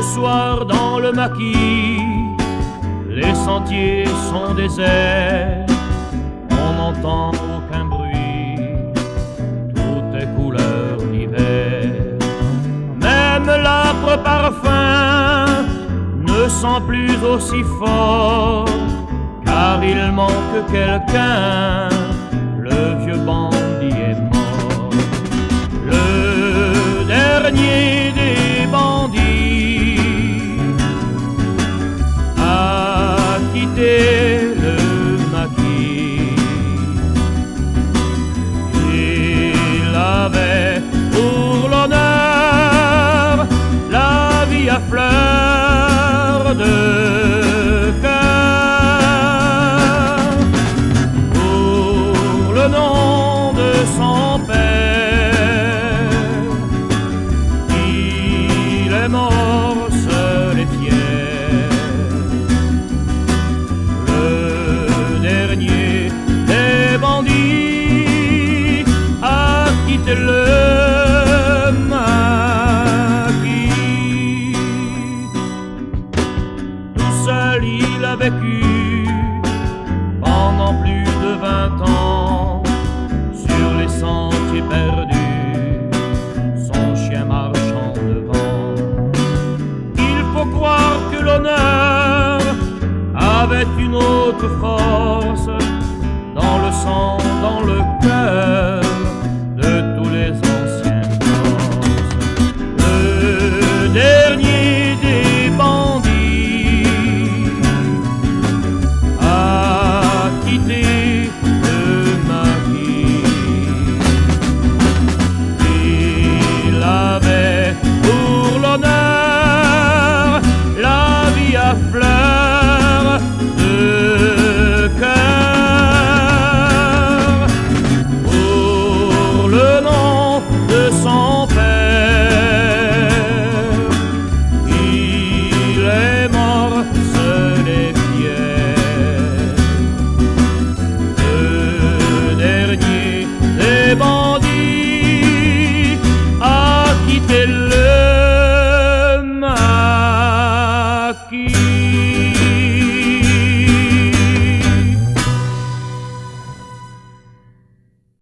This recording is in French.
Ce soir dans le maquis, les sentiers sont déserts, on n'entend aucun bruit, tout est couleur d'hiver. Même l'âpre parfum ne sent plus aussi fort, car il manque quelqu'un, le vieux bandit est mort. Le dernier des bandits a quitté le maquis. Il avait pour l'honneur la vie à fleur de cœur. Pour le nom de son père, il est mort seul et fier. Le dernier des bandits a quitté le maquis. Tout seul il a vécu pendant plus de 20 ans sur les sentiers perdus, son chien marchant devant. Il faut croire que l'honneur avait une autre forme